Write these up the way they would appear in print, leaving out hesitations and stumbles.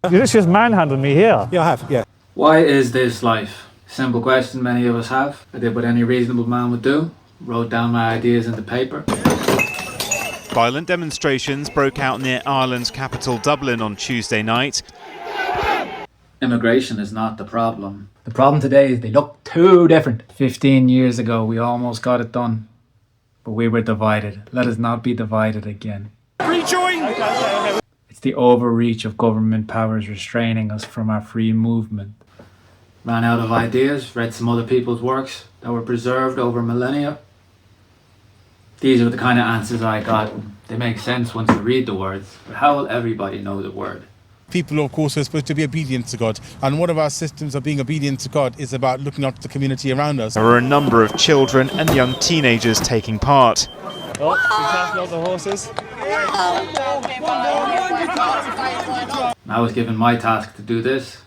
You just manhandled me here. Yeah, I have, yeah. Why is this life? Simple question many of us have. I did what any reasonable man would do. Wrote down my ideas in the paper. Violent demonstrations broke out near Ireland's capital Dublin on Tuesday night. Immigration is not the problem. The problem today is they look too different. 15 years ago we almost got it done, but we were divided. Let us not be divided again. Rejoin! It's the overreach of government powers restraining us from our free movement. Ran out of ideas, read some other people's works that were preserved over millennia. These are the kind of answers I got. They make sense once you read the words, but how will everybody know the word? People, of course, are supposed to be obedient to God. And one of our systems of being obedient to God is about looking after the community around us. There were a number of children and young teenagers taking part. Oh, we can't load the horses. I was given my task to do this.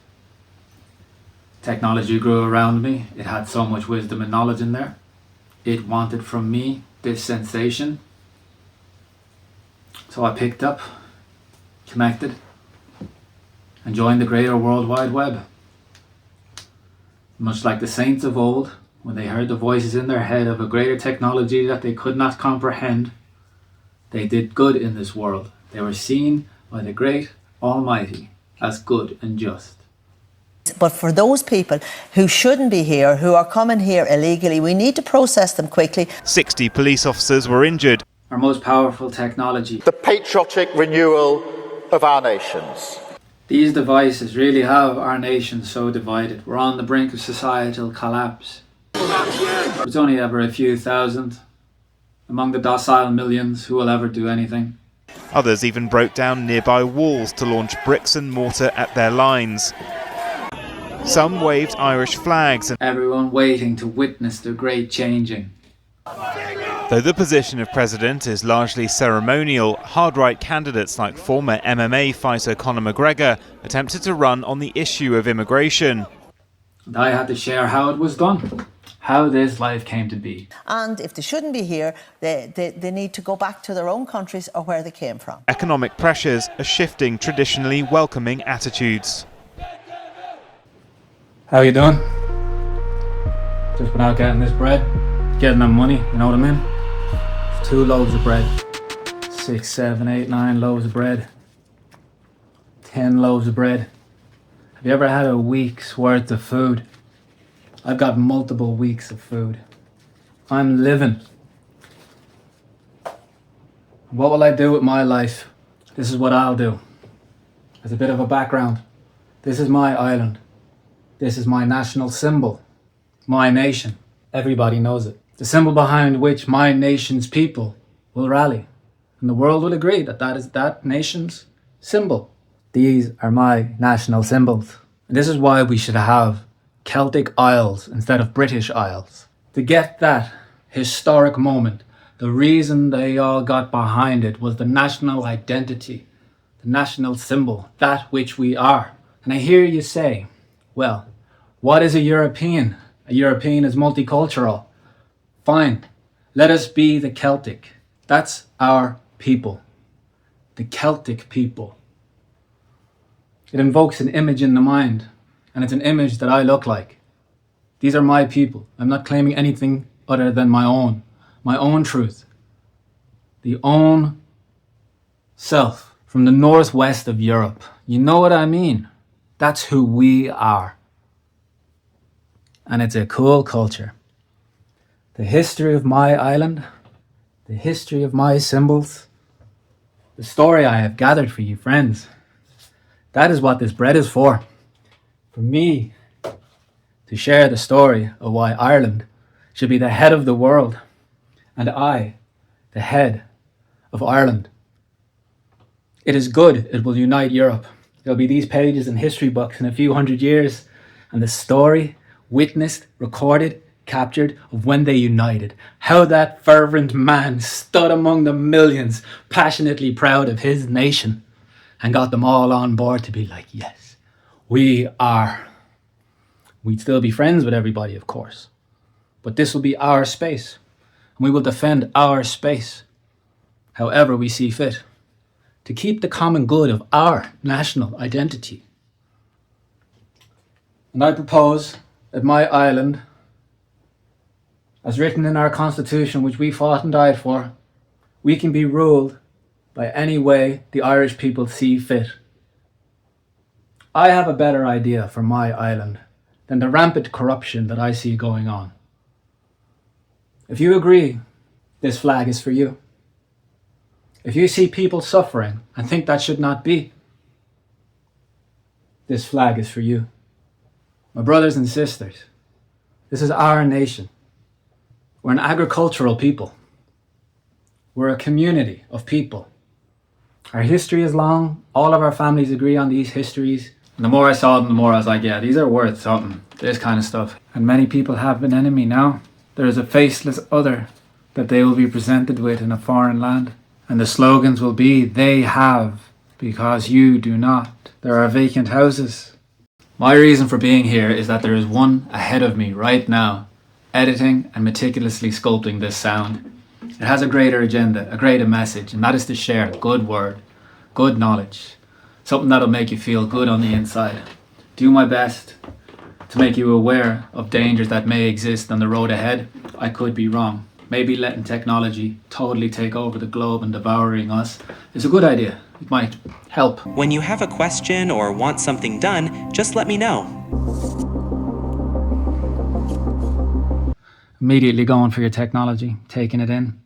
Technology grew around me. It had so much wisdom and knowledge in there. It wanted from me this sensation. So I picked up, connected, and joined the greater World Wide Web. Much like the saints of old, when they heard the voices in their head of a greater technology that they could not comprehend, they did good in this world. They were seen by the great Almighty as good and just. But for those people who shouldn't be here, who are coming here illegally, we need to process them quickly. 60 police officers were injured. Our most powerful technology. The patriotic renewal of our nations. These devices really have our nation so divided. We're on the brink of societal collapse. There's only ever a few thousand among the docile millions who will ever do anything. Others even broke down nearby walls to launch bricks and mortar at their lines. Some waved Irish flags, and everyone waiting to witness the great changing. though the position of president is largely ceremonial, hard-right candidates like former MMA fighter Conor McGregor attempted to run on the issue of immigration. And I had to share how it was done, how this life came to be. And if they shouldn't be here, they need to go back to their own countries or where they came from. Economic pressures are shifting traditionally welcoming attitudes. How you doing? Just been out getting this bread, getting them money, you know what I mean? 2 loaves of bread, 6, 7, 8, 9 loaves of bread, 10 loaves of bread. Have you ever had a week's worth of food? I've got multiple weeks of food. I'm living. What will I do with my life? This is what I'll do. As a bit of a background, this is my island. This is my national symbol, my nation. Everybody knows it. The symbol behind which my nation's people will rally. And the world will agree that that is that nation's symbol. These are my national symbols. And this is why we should have Celtic Isles instead of British Isles. To get that historic moment, the reason they all got behind it was the national identity, the national symbol, that which we are. And I hear you say, well, what is a European? A European is multicultural. Fine, let us be the Celtic. That's our people, the Celtic people. It invokes an image in the mind, and it's an image that I look like. These are my people. I'm not claiming anything other than my own truth. The own self from the northwest of Europe. You know what I mean? That's who we are. And it's a cool culture. The history of my island, the history of my symbols, the story I have gathered for you, friends. That is what this bread is for. For me to share the story of why Ireland should be the head of the world, and I, the head of Ireland. It is good, it will unite Europe. There'll be these pages in history books in a few hundred years, and the story witnessed, recorded, captured of when they united. How that fervent man stood among the millions, passionately proud of his nation, and got them all on board to be like, yes, we are. We'd still be friends with everybody, of course, but this will be our space, and we will defend our space however we see fit, to keep the common good of our national identity. And I propose that my island, as written in our constitution, which we fought and died for, we can be ruled by any way the Irish people see fit. I have a better idea for my island than the rampant corruption that I see going on. If you agree, this flag is for you. If you see people suffering and think that should not be, this flag is for you. My brothers and sisters, this is our nation. We're an agricultural people. We're a community of people. Our history is long. All of our families agree on these histories. And the more I saw them, the more I was like, yeah, these are worth something. This kind of stuff. And many people have an enemy now. There is a faceless other that they will be presented with in a foreign land. And the slogans will be, they have, because you do not. There are vacant houses. My reason for being here is that there is one ahead of me right now, editing and meticulously sculpting this sound. It has a greater agenda, a greater message, and that is to share good word, good knowledge, something that'll make you feel good on the inside. Do my best to make you aware of dangers that may exist on the road ahead. I could be wrong. Maybe letting technology totally take over the globe and devouring us is a good idea. It might help. When you have a question or want something done, just let me know. Immediately going for your technology, taking it in.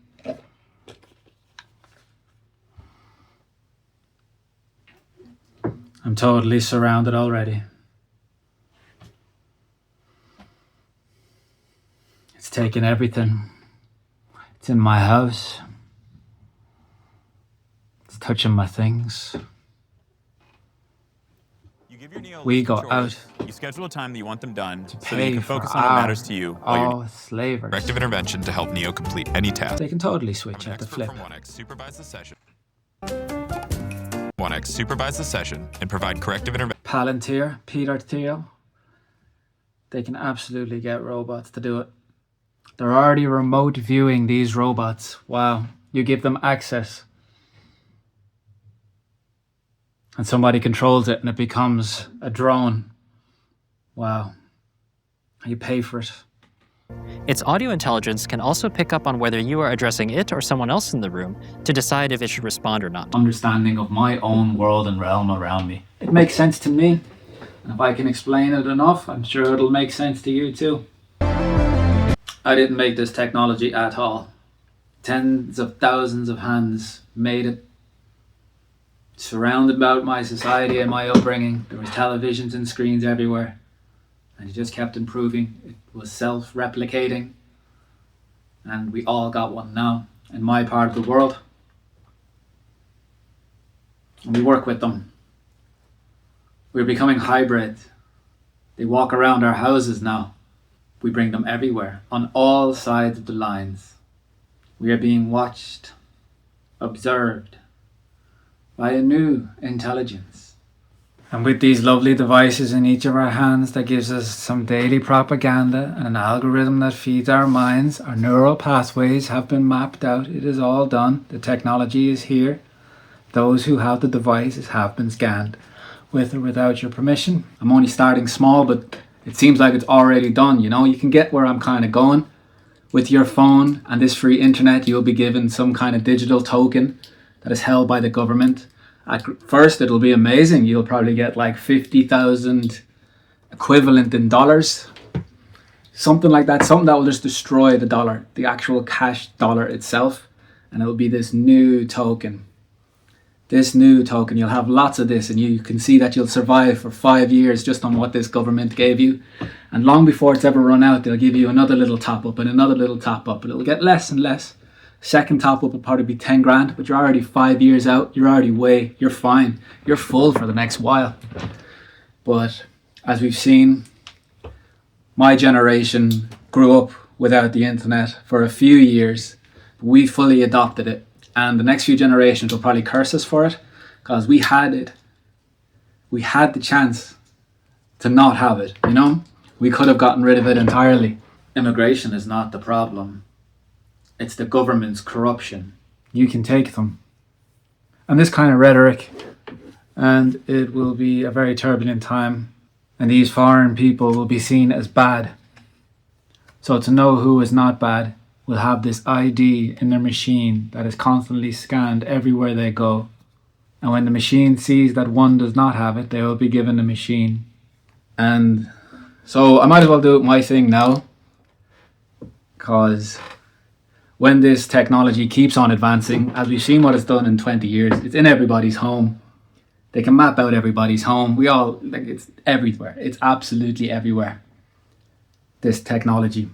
I'm totally surrounded already. It's taken everything. It's in my house. It's touching my things. We go out. You schedule a time that you want them done so that Pay you can for focus on what matters to you while you're all slavers. corrective intervention to help Neo complete any task. They can totally switch at the flip. From 1X supervise the session. 1X supervise the session and provide corrective intervention. Palantir, Peter Thiel. They can absolutely get robots to do it. They're already remote viewing these robots. Wow. You give them access. And somebody controls it and it becomes a drone. Wow. You pay for it. Its audio intelligence can also pick up on whether you are addressing it or someone else in the room to decide if it should respond or not. Understanding of my own world and realm around me. It makes sense to me. And if I can explain it enough, I'm sure it'll make sense to you too. I didn't make this technology at all. Tens of thousands of hands made it. Surrounded about my society and my upbringing, there was televisions and screens everywhere. And it just kept improving. It was self-replicating. And we all got one now in my part of the world. And we work with them. We're becoming hybrid. They walk around our houses now. We bring them everywhere, on all sides of the lines. We are being watched, observed by a new intelligence. And with these lovely devices in each of our hands that gives us some daily propaganda and an algorithm that feeds our minds, our neural pathways have been mapped out. It is all done. The technology is here. Those who have the devices have been scanned, with or without your permission. I'm only starting small, but it seems like it's already done. You know, you can get where I'm kind of going. With your phone and this free internet, you'll be given some kind of digital token that is held by the government. At first, it'll be amazing. You'll probably get like 50,000 equivalent in dollars. Something like that. Something that will just destroy the dollar, the actual cash dollar itself. And it'll be this new token. This new token, you'll have lots of this and you can see that you'll survive for 5 years just on what this government gave you. And long before it's ever run out, they'll give you another little top up and another little top up, and it'll get less and less. Second top up will probably be 10 grand, but you're already 5 years out. You're fine. You're full for the next while. But as we've seen, my generation grew up without the internet for a few years. We fully adopted it. And the next few generations will probably curse us for it, because we had it. We had the chance to not have it, you know? We could have gotten rid of it entirely. Immigration is not the problem. It's the government's corruption. You can take them. and this kind of rhetoric, and it will be a very turbulent time, and these foreign people will be seen as bad. So to know who is not bad, will have this ID in their machine that is constantly scanned everywhere they go. And when the machine sees that one does not have it, they will be given the machine. And so I might as well do my thing now, because when this technology keeps on advancing, as we've seen what it's done in 20 years, it's in everybody's home. They can map out everybody's home. It's everywhere. It's absolutely everywhere, this technology.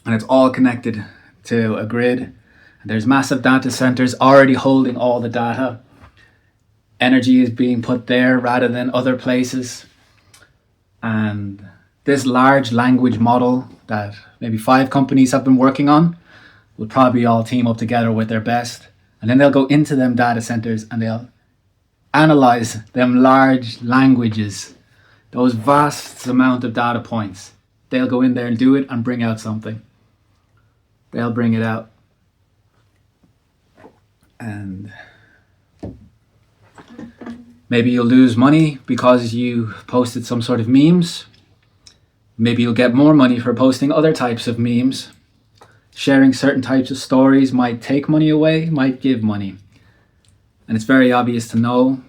And it's all connected to a grid. And there's massive data centers already holding all the data. Energy is being put there rather than other places. And this large language model that maybe 5 companies have been working on will probably all team up together with their best. And then they'll go into them data centers and they'll analyze them large languages, those vast amount of data points. They'll go in there and do it and bring out something. They'll bring it out. And maybe you'll lose money because you posted some sort of memes. Maybe you'll get more money for posting other types of memes. Sharing certain types of stories might take money away, might give money. And it's very obvious to know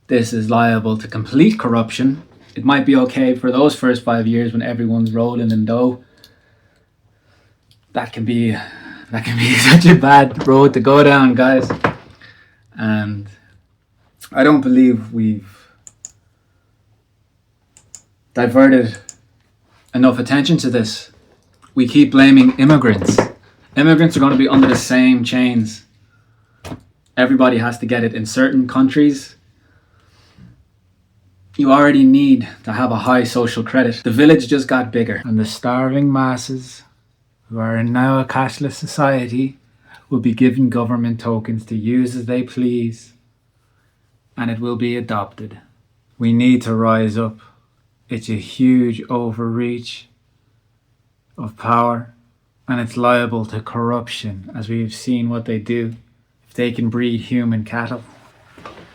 this is liable to complete corruption. It might be okay for those first 5 years when everyone's rolling in dough. That can be such a bad road to go down, guys. And I don't believe we've diverted enough attention to this. We keep blaming immigrants. Immigrants are going to be under the same chains. Everybody has to get it. In certain countries, you already need to have a high social credit. The village just got bigger, and the starving masses who are in now a cashless society will be given government tokens to use as they please, and it will be adopted. We need to rise up. It's a huge overreach of power, and it's liable to corruption, as we've seen what they do. If they can breed human cattle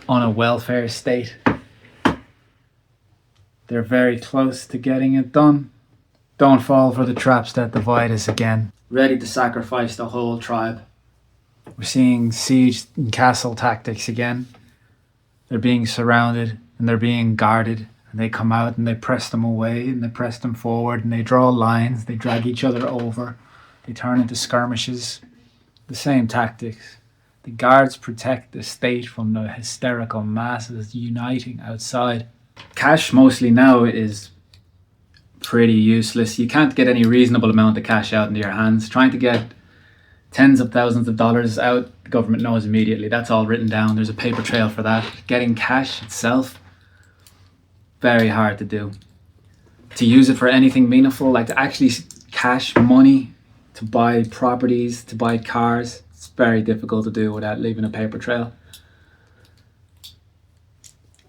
on a welfare state, they're very close to getting it done. Don't fall for the traps that divide us again. Ready to sacrifice the whole tribe. We're seeing siege and castle tactics again. They're being surrounded and they're being guarded. And they come out and they press them away and they press them forward and they draw lines. They drag each other over. They turn into skirmishes. The same tactics. The guards protect the state from the hysterical masses uniting outside. Cash mostly now is pretty useless. You can't get any reasonable amount of cash out into your hands. Trying to get tens of thousands of dollars out, the government knows immediately. That's all written down. There's a paper trail for that. Getting cash itself, very hard to do. To use it for anything meaningful, like to actually cash money, to buy properties, to buy cars, it's very difficult to do without leaving a paper trail.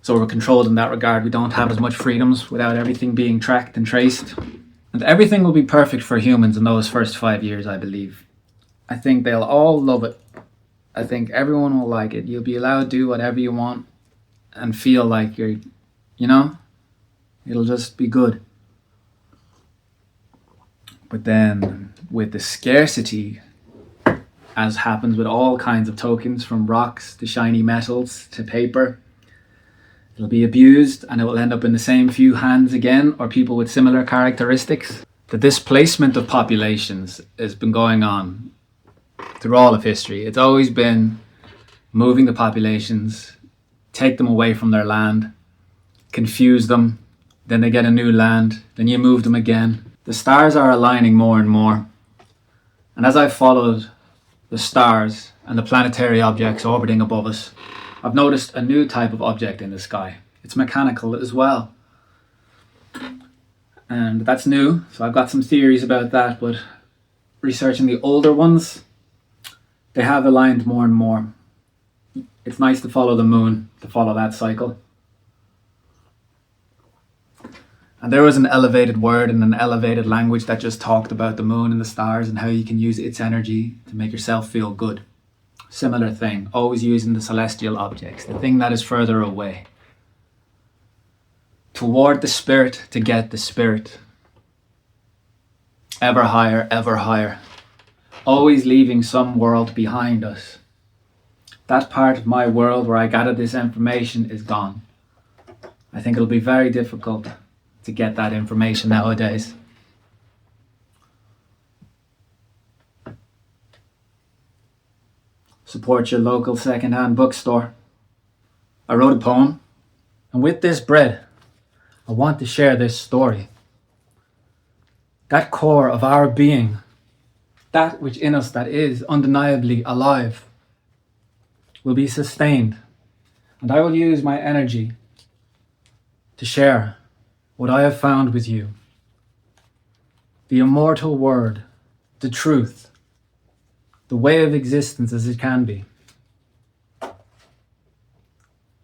So we're controlled in that regard. We don't have as much freedoms without everything being tracked and traced. And everything will be perfect for humans in those first 5 years, I believe. I think they'll all love it. I think everyone will like it. You'll be allowed to do whatever you want and feel like you're, it'll just be good. But then with the scarcity, as happens with all kinds of tokens, from rocks to shiny metals to paper, it'll be abused and it will end up in the same few hands again, or people with similar characteristics. The displacement of populations has been going on through all of history. It's always been moving the populations, take them away from their land, confuse them, then they get a new land, then you move them again. The stars are aligning more and more. And as I've followed the stars and the planetary objects orbiting above us, I've noticed a new type of object in the sky. It's mechanical as well. And that's new, so I've got some theories about that, but researching the older ones, they have aligned more and more. It's nice to follow the moon, to follow that cycle. And there was an elevated word and an elevated language that just talked about the moon and the stars and how you can use its energy to make yourself feel good. Similar thing, always using the celestial objects, the thing that is further away. Toward the spirit to get the spirit. Ever higher, ever higher. Always leaving some world behind us. That part of my world where I gather this information is gone. I think it'll be very difficult to get that information nowadays. Support your local second-hand bookstore. I wrote a poem, and with this bread, I want to share this story. That core of our being, that which in us that is undeniably alive, will be sustained, and I will use my energy to share what I have found with you. The immortal word, the truth, the way of existence as it can be.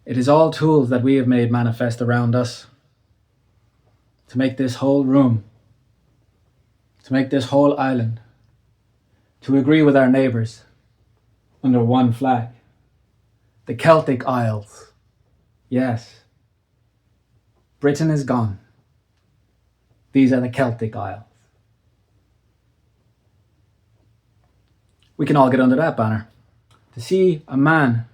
It is all tools that we have made manifest around us to make this whole room, to make this whole island, to agree with our neighbours under one flag. The Celtic Isles. Yes. Britain is gone. These are the Celtic Isles. We can all get under that banner. To see a man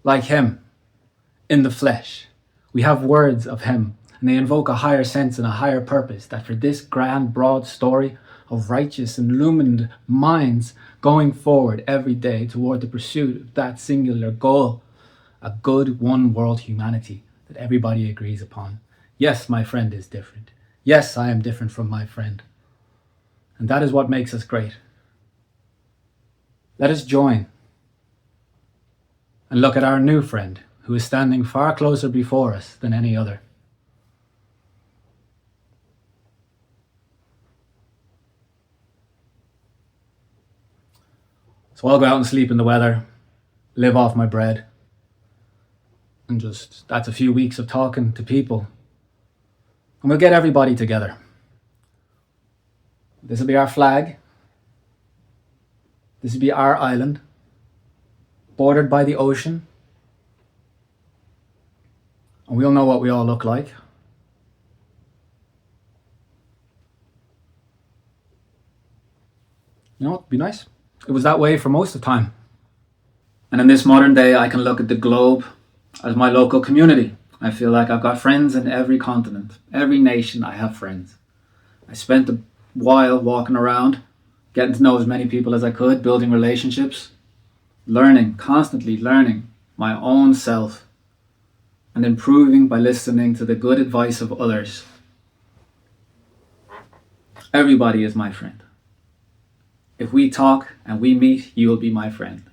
like him in the flesh. We have words of him, and they invoke a higher sense and a higher purpose, that for this grand, broad story of righteous and illumined minds going forward every day toward the pursuit of that singular goal, a good one world humanity that everybody agrees upon. Yes, my friend is different. Yes, I am different from my friend. And that is what makes us great. Let us join and look at our new friend, who is standing far closer before us than any other. So I'll go out and sleep in the weather, live off my bread, and that's a few weeks of talking to people. And we'll get everybody together. This will be our flag. This will be our island, bordered by the ocean. And we'll know what we all look like. You know, it'd be nice. It was that way for most of the time. And in this modern day, I can look at the globe as my local community. I feel like I've got friends in every continent, every nation. I have friends. I spent a while walking around, getting to know as many people as I could, building relationships, learning, constantly learning my own self, and improving by listening to the good advice of others. Everybody is my friend. If we talk and we meet, you will be my friend.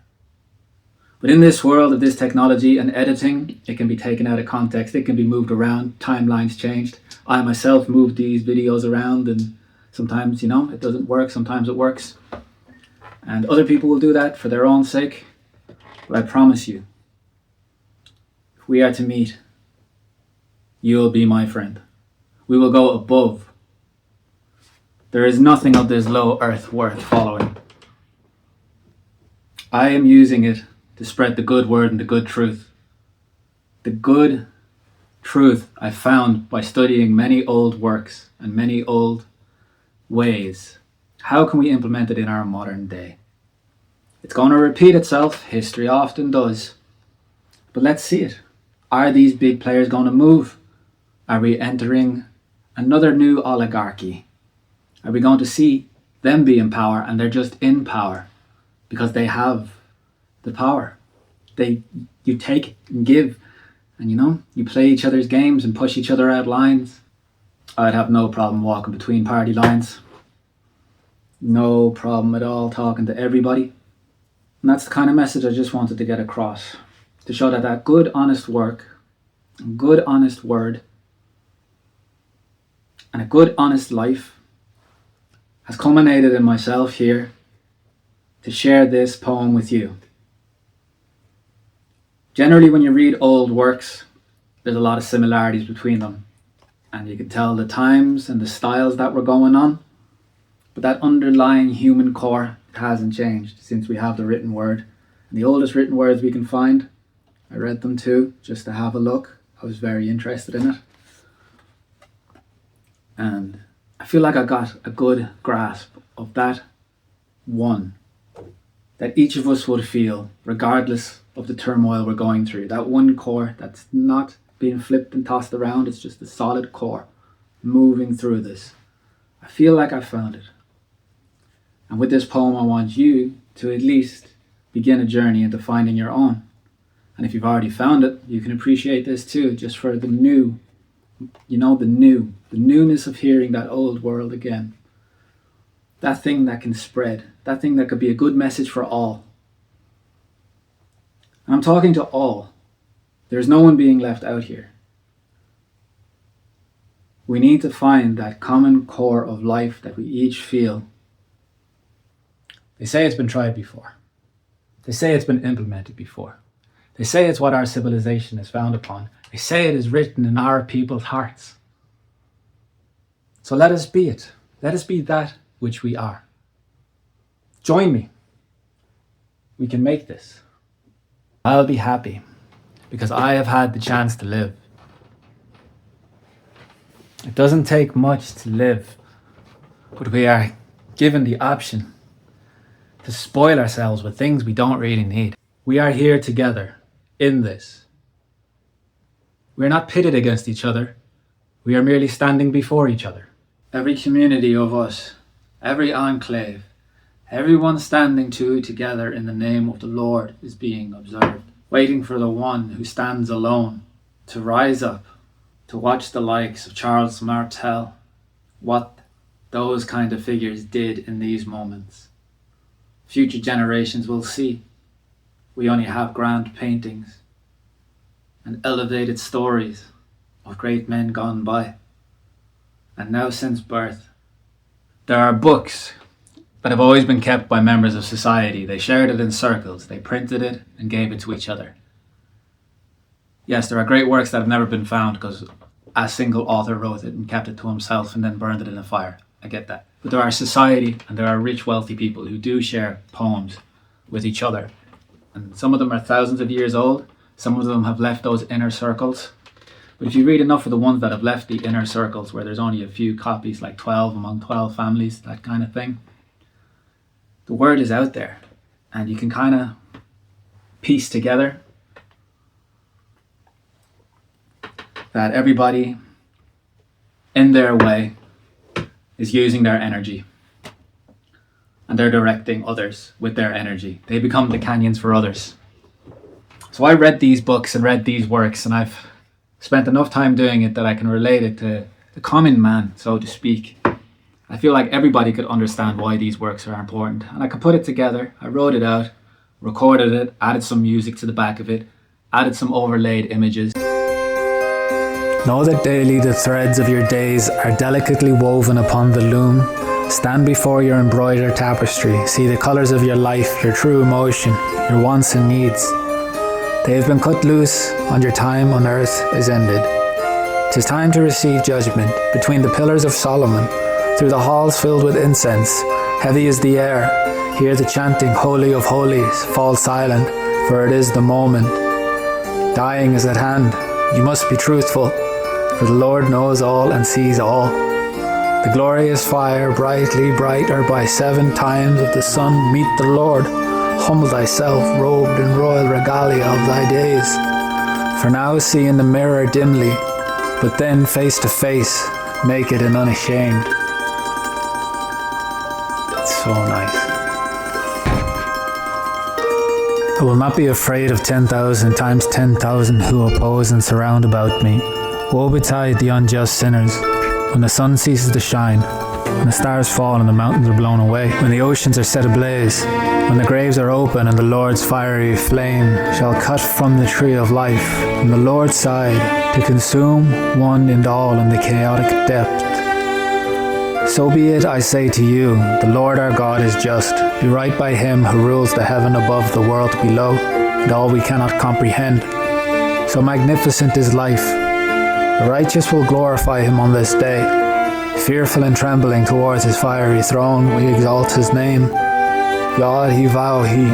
But in this world of this technology and editing, it can be taken out of context. It can be moved around. Timelines changed. I myself moved these videos around, and sometimes, it doesn't work. Sometimes it works. And other people will do that for their own sake. But I promise you, if we are to meet, you will be my friend. We will go above. There is nothing of this low earth worth following. I am using it to spread the good word and the good truth. The good truth I found by studying many old works and many old ways. How can we implement it in our modern day? It's going to repeat itself. History often does. But let's see it. Are these big players going to move? Are we entering another new oligarchy? Are we going to see them be in power and they're just in power because they have the power? You take and give, and you play each other's games and push each other out lines. I'd have no problem walking between party lines. No problem at all talking to everybody. And that's the kind of message I just wanted to get across. To show that good, honest work, a good, honest word, and a good, honest life has culminated in myself here to share this poem with you. Generally, when you read old works, there's a lot of similarities between them. And you can tell the times and the styles that were going on. But that underlying human core hasn't changed since we have the written word. And the oldest written words we can find, I read them too, just to have a look. I was very interested in it. And I feel like I got a good grasp of that one that each of us would feel, regardless of the turmoil we're going through. That one core that's not being flipped and tossed around, it's just a solid core moving through this. I feel like I found it. And with this poem, I want you to at least begin a journey into finding your own. And if you've already found it, you can appreciate this too, just for the new, the newness of hearing that old world again. That thing that can spread, that thing that could be a good message for all. And I'm talking to all. There's no one being left out here. We need to find that common core of life that we each feel. They say it's been tried before. They say it's been implemented before. They say it's what our civilization is founded upon. They say it is written in our people's hearts. So let us be it. Let us be that which we are. Join me. We can make this. I'll be happy because I have had the chance to live. It doesn't take much to live, but we are given the option to spoil ourselves with things we don't really need. We are here together in this. We are not pitted against each other. We are merely standing before each other. Every community of us, every enclave, everyone standing together in the name of the Lord is being observed, waiting for the one who stands alone to rise up, to watch the likes of Charles Martel, what those kind of figures did in these moments. Future generations will see. We only have grand paintings and elevated stories of great men gone by. And now since birth, there are books that have always been kept by members of society. They shared it in circles, they printed it and gave it to each other. Yes, there are great works that have never been found because a single author wrote it and kept it to himself and then burned it in a fire. I get that. But there are society and there are rich, wealthy people who do share poems with each other. And some of them are thousands of years old. Some of them have left those inner circles. But if you read enough of the ones that have left the inner circles where there's only a few copies, like 12 among 12 families, that kind of thing, the word is out there. And you can kind of piece together that everybody in their way is using their energy and they're directing others with their energy. They become the canyons for others. So I read these books and read these works and I've spent enough time doing it that I can relate it to the common man, so to speak. I feel like everybody could understand why these works are important and I could put it together. I wrote it out, recorded it, added some music to the back of it, added some overlaid images. Know that daily the threads of your days are delicately woven upon the loom. Stand before your embroidered tapestry. See the colours of your life, your true emotion, your wants and needs. They have been cut loose, and your time on earth is ended. 'Tis time to receive judgment between the pillars of Solomon, through the halls filled with incense. Heavy is the air. Hear the chanting, Holy of Holies. Fall silent, for it is the moment. Dying is at hand. You must be truthful, for the Lord knows all and sees all. The glorious fire, brightly brighter by 7 times of the sun, meet the Lord. Humble thyself, robed in royal regalia of thy days. For now see in the mirror dimly, but then face to face, naked and unashamed. It's so nice. I will not be afraid of 10,000 times 10,000 who oppose and surround about me. Woe betide the unjust sinners, when the sun ceases to shine, when the stars fall and the mountains are blown away, when the oceans are set ablaze, when the graves are open and the Lord's fiery flame shall cut from the tree of life, from the Lord's side, to consume one and all in the chaotic depth. So be it, I say to you, the Lord our God is just. Do right by him who rules the heaven above, the world below, and all we cannot comprehend. So magnificent is life. The righteous will glorify him on this day. Fearful and trembling towards his fiery throne, we exalt his name. Yod he vow he.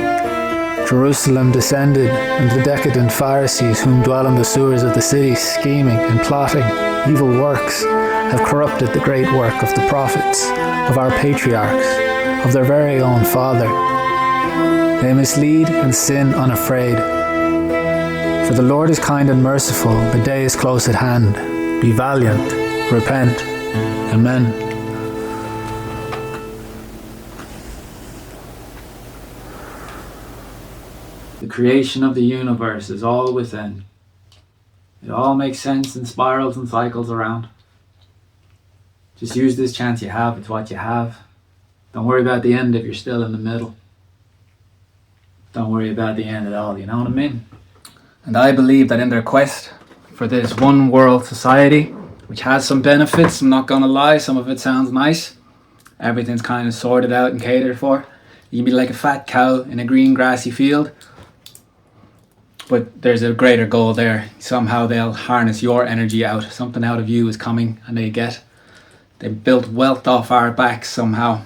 Jerusalem descended, and the decadent Pharisees whom dwell in the sewers of the city, scheming and plotting evil works, have corrupted the great work of the prophets, of our patriarchs, of their very own father. They mislead and sin unafraid. For the Lord is kind and merciful, the day is close at hand. Be valiant, repent. Amen. The creation of the universe is all within. It all makes sense and spirals and cycles around. Just use this chance you have, it's what you have. Don't worry about the end if you're still in the middle. Don't worry about the end at all, you know what I mean? And I believe that in their quest for this one world society, which has some benefits, I'm not gonna lie, some of it sounds nice. Everything's kind of sorted out and catered for. You can be like a fat cow in a green grassy field. But there's a greater goal there. Somehow they'll harness your energy out. Something out of you is coming and they built wealth off our backs somehow.